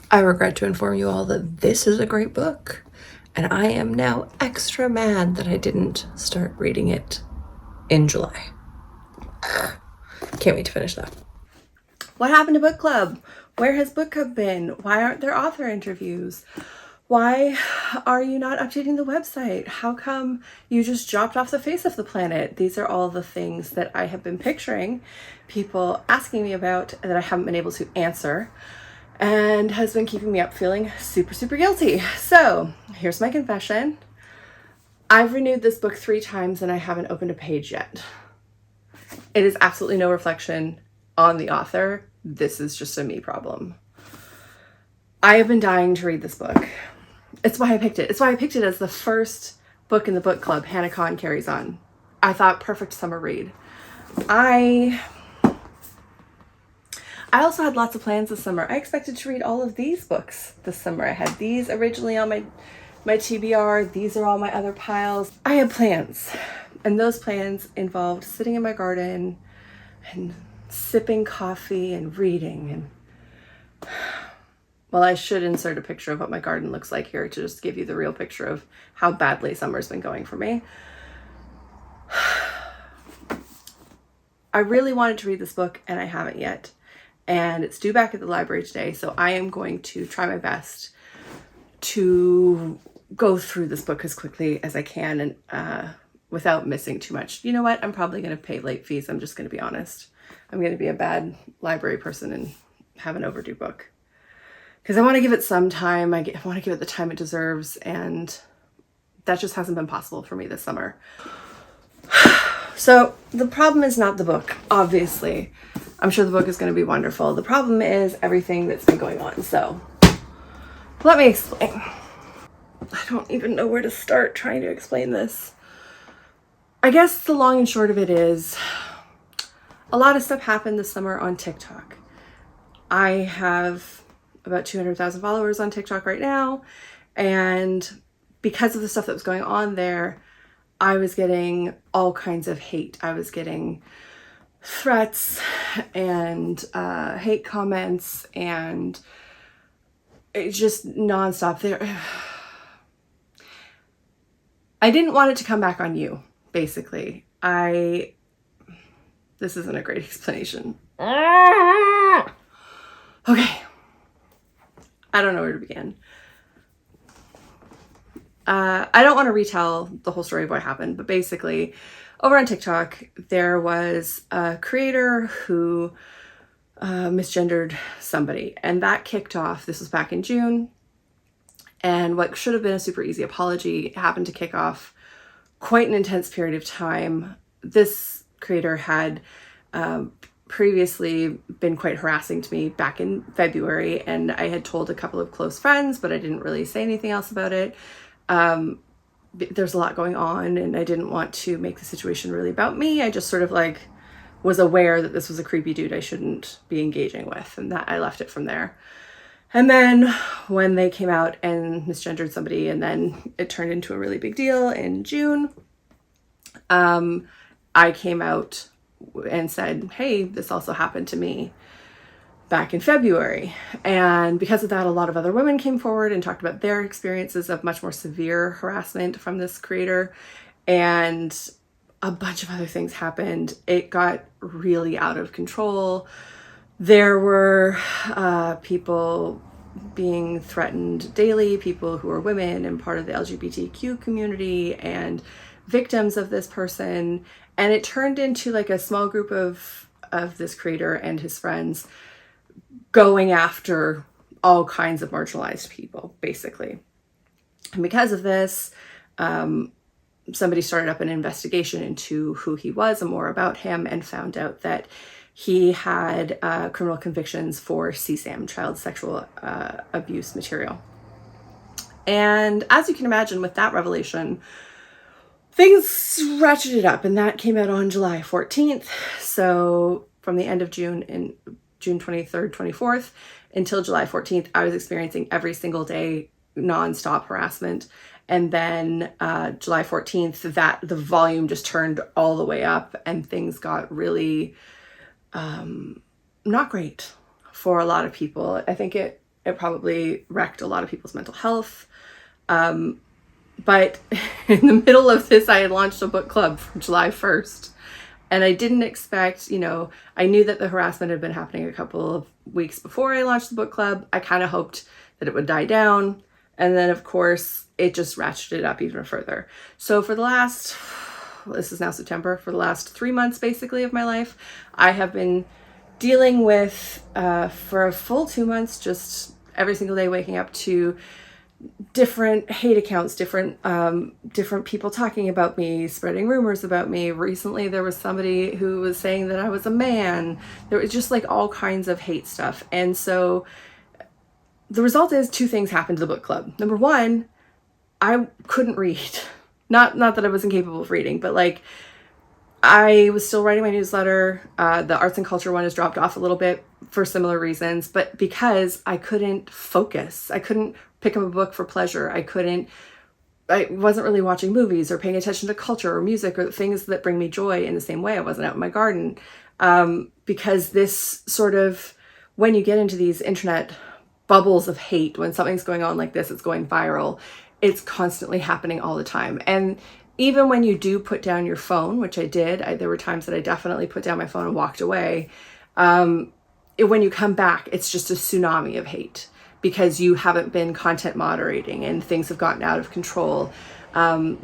I regret to inform you all that this is a great book, and I am now extra mad that I didn't start reading it in July. Can't wait to finish that. What happened to book club? Where has book club been? Why aren't there author interviews? Why are you not updating the website? How come you just dropped off the face of the planet? These are all the things that I have been picturing people asking me about that I haven't been able to answer, and has been keeping me up feeling super, super guilty. So here's my confession. I've renewed this book 3 times and I haven't opened a page yet. It is absolutely no reflection on the author. This is just a me problem. I have been dying to read this book. It's why I picked it. It's why I picked it as the first book in the book club, Hannah Kahn Carries On. I thought perfect summer read. I also had lots of plans this summer. I expected to read all of these books this summer. I had these originally on my TBR. These are all my other piles. I had plans, and those plans involved sitting in my garden and sipping coffee and reading. And well, I should insert a picture of what my garden looks like here to just give you the real picture of how badly summer's been going for me. I really wanted to read this book and I haven't yet. And it's due back at the library today, so I am going to try my best to go through this book as quickly as I can and without missing too much. You know what? I'm probably going to pay late fees. I'm just going to be honest. I'm going to be a bad library person and have an overdue book. Because I want to give it some time. I want to give it the time it deserves, and that just hasn't been possible for me this summer. So the problem is not the book, obviously. I'm sure the book is going to be wonderful. The problem is everything that's been going on. So let me explain. I don't even know where to start trying to explain this. I guess the long and short of it is a lot of stuff happened this summer on TikTok. I have about 200,000 followers on TikTok right now. And because of the stuff that was going on there, I was getting all kinds of hate. I was getting threats and hate comments, and it's just nonstop there. I didn't want it to come back on you, basically. This isn't a great explanation. Okay. I don't know where to begin. I don't want to retell the whole story of what happened, but basically over on TikTok, there was a creator who misgendered somebody, and that kicked off, this was back in June, and what should have been a super easy apology happened to kick off quite an intense period of time. This creator had previously been quite harassing to me back in February, and I had told a couple of close friends, but I didn't really say anything else about it. There's a lot going on, and I didn't want to make the situation really about me. I just sort of like was aware that this was a creepy dude I shouldn't be engaging with, and that I left it from there. And then when they came out and misgendered somebody, and then it turned into a really big deal in June, I came out and said, hey, this also happened to me back in February. And because of that, a lot of other women came forward and talked about their experiences of much more severe harassment from this creator. And a bunch of other things happened. It got really out of control. There were people being threatened daily, people who are women and part of the LGBTQ community and victims of this person. And it turned into like a small group of this creator and his friends going after all kinds of marginalized people, basically. And because of this, somebody started up an investigation into who he was and more about him, and found out that he had criminal convictions for CSAM, child sexual abuse material. And as you can imagine, with that revelation, things ratcheted up, and that came out on July 14th. So from the end of June, in June 23rd, 24th, until July 14th, I was experiencing every single day nonstop harassment. And then July 14th, that the volume just turned all the way up, and things got really not great for a lot of people. I think it It probably wrecked a lot of people's mental health. But in the middle of this, I had launched a book club for July 1st. And I didn't expect, I knew that the harassment had been happening a couple of weeks before I launched the book club. I kind of hoped that it would die down. And then, of course, it just ratcheted up even further. So for the last, this is now September, for the last 3 months, basically, of my life, I have been dealing with, for a full 2 months, just every single day waking up to different hate accounts, different people talking about me, spreading rumors about me. Recently, there was somebody who was saying that I was a man. There was just like all kinds of hate stuff. And so the result is 2 things happened to the book club. Number one, I couldn't read. Not that I was incapable of reading, but like I was still writing my newsletter. The arts and culture one has dropped off a little bit for similar reasons, but because I couldn't focus. I couldn't pick up a book for pleasure. I wasn't really watching movies or paying attention to culture or music or the things that bring me joy in the same way. I wasn't out in my garden. Because this sort of, when you get into these internet bubbles of hate, when something's going on like this, it's going viral, it's constantly happening all the time. And even when you do put down your phone, which I did, there were times that I definitely put down my phone and walked away. When you come back, it's just a tsunami of hate because you haven't been content moderating and things have gotten out of control.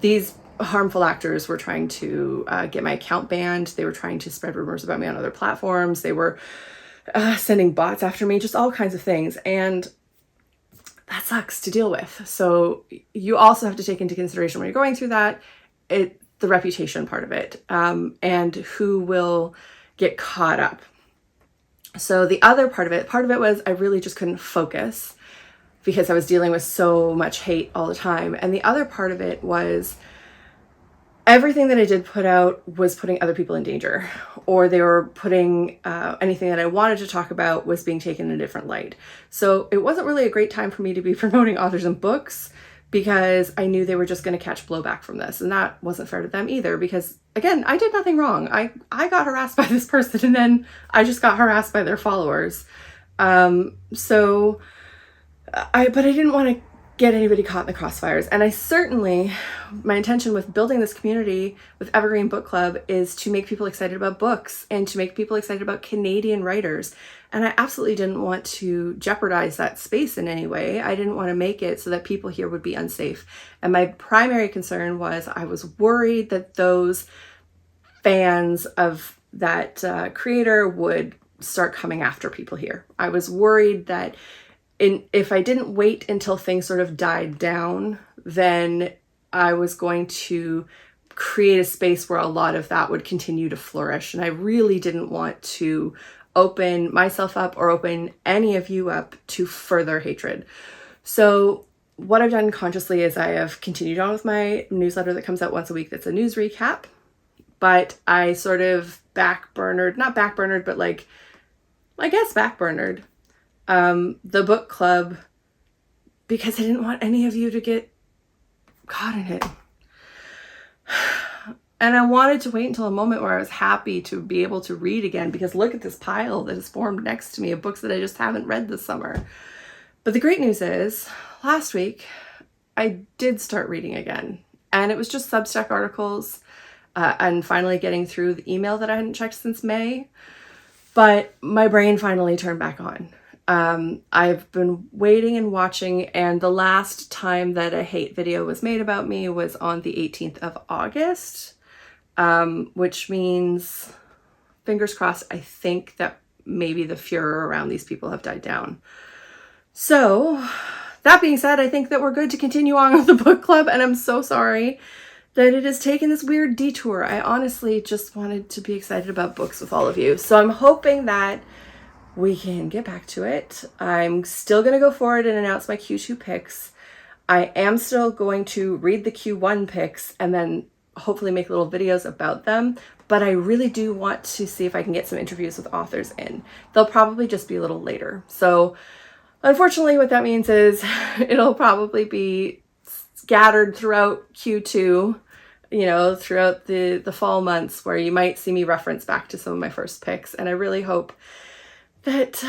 These harmful actors were trying to get my account banned. They were trying to spread rumors about me on other platforms. They were sending bots after me, just all kinds of things. And that sucks to deal with. So you also have to take into consideration when you're going through that, the reputation part of it, and who will get caught up. So the other part of it was I really just couldn't focus because I was dealing with so much hate all the time. And the other part of it was everything that I did put out was putting other people in danger, or they were putting anything that I wanted to talk about was being taken in a different light. So it wasn't really a great time for me to be promoting authors and books because I knew they were just going to catch blowback from this. And that wasn't fair to them either because, again, I did nothing wrong. I got harassed by this person and then I just got harassed by their followers. But I didn't want to get anybody caught in the crossfires. And my intention with building this community with Evergreen Book Club is to make people excited about books and to make people excited about Canadian writers. And I absolutely didn't want to jeopardize that space in any way. I didn't want to make it so that people here would be unsafe. And my primary concern was I was worried that those fans of that creator would start coming after people here. I was worried that if I didn't wait until things sort of died down, then I was going to create a space where a lot of that would continue to flourish. And I really didn't want to open myself up or open any of you up to further hatred. So what I've done consciously is I have continued on with my newsletter that comes out once a week. That's a news recap, but I sort of backburnered the book club because I didn't want any of you to get caught in it. And I wanted to wait until a moment where I was happy to be able to read again because look at this pile that has formed next to me of books that I just haven't read this summer. But the great news is last week I did start reading again, and it was just Substack articles and finally getting through the email that I hadn't checked since May. But my brain finally turned back on. I've been waiting and watching, and the last time that a hate video was made about me was on the 18th of August, which means, fingers crossed, I think that maybe the furor around these people have died down. So that being said, I think that we're good to continue on with the book club, and I'm so sorry that it has taken this weird detour. I honestly just wanted to be excited about books with all of you. So I'm hoping that we can get back to it. I'm still going to go forward and announce my Q2 picks. I am still going to read the Q1 picks and then hopefully make little videos about them. But I really do want to see if I can get some interviews with authors in. They'll probably just be a little later. So unfortunately, what that means is it'll probably be scattered throughout Q2, throughout the fall months where you might see me reference back to some of my first picks. And I really hope that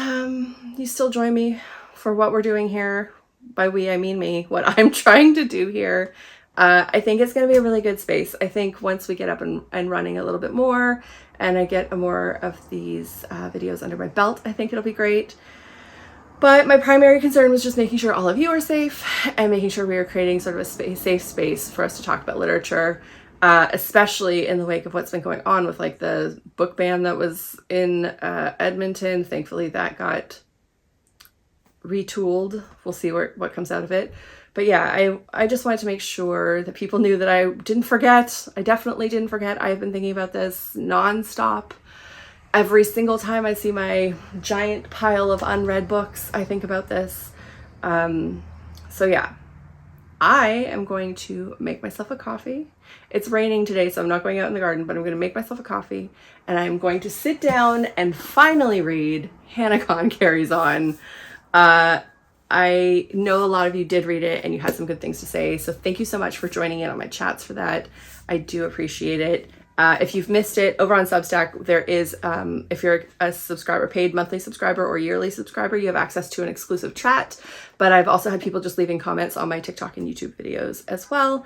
you still join me for what we're doing here. By we, I mean me, what I'm trying to do here. I think it's going to be a really good space. I think once we get up and running a little bit more and I get more of these videos under my belt, I think it'll be great. But my primary concern was just making sure all of you are safe and making sure we are creating sort of a safe space for us to talk about literature, especially in the wake of what's been going on with like the book ban that was in Edmonton. Thankfully that got retooled. We'll see what comes out of it. But yeah, I just wanted to make sure that people knew that I didn't forget. I definitely didn't forget. I've been thinking about this nonstop. Every single time I see my giant pile of unread books, I think about this. So yeah, I am going to make myself a coffee. It's raining today, so I'm not going out in the garden, but I'm going to make myself a coffee and I'm going to sit down and finally read Hannah Khan Carries On. I know a lot of you did read it and you had some good things to say. So thank you so much for joining in on my chats for that. I do appreciate it. If you've missed it, over on Substack, there is, if you're a subscriber, paid monthly subscriber or yearly subscriber, you have access to an exclusive chat. But I've also had people just leaving comments on my TikTok and YouTube videos as well.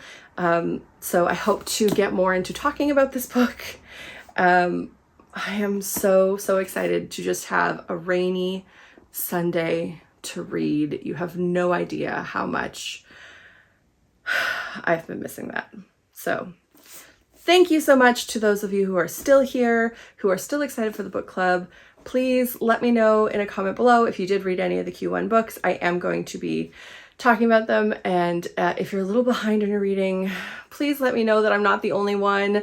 So I hope to get more into talking about this book. I am so excited to just have a rainy Sunday to read. You have no idea how much I've been missing that. So thank you so much to those of you who are still here, who are still excited for the book club. Please let me know in a comment below if you did read any of the Q1 books. I am going to be talking about them. And if you're a little behind in your reading, please let me know that I'm not the only one.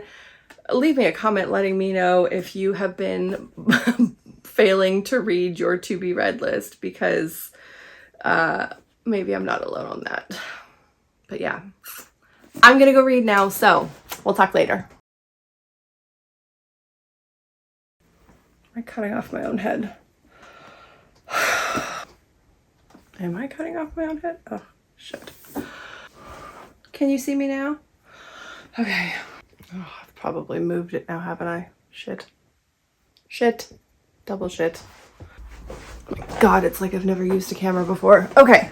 Leave me a comment letting me know if you have been failing to read your to be read list, because maybe I'm not alone on that. But yeah, I'm gonna go read now, so we'll talk later. Am I cutting off my own head? Am I cutting off my own head? Oh, shit. Can you see me now? Okay. Oh, I've probably moved it now, haven't I? Shit. Double shit. Oh my God, it's like I've never used a camera before. Okay.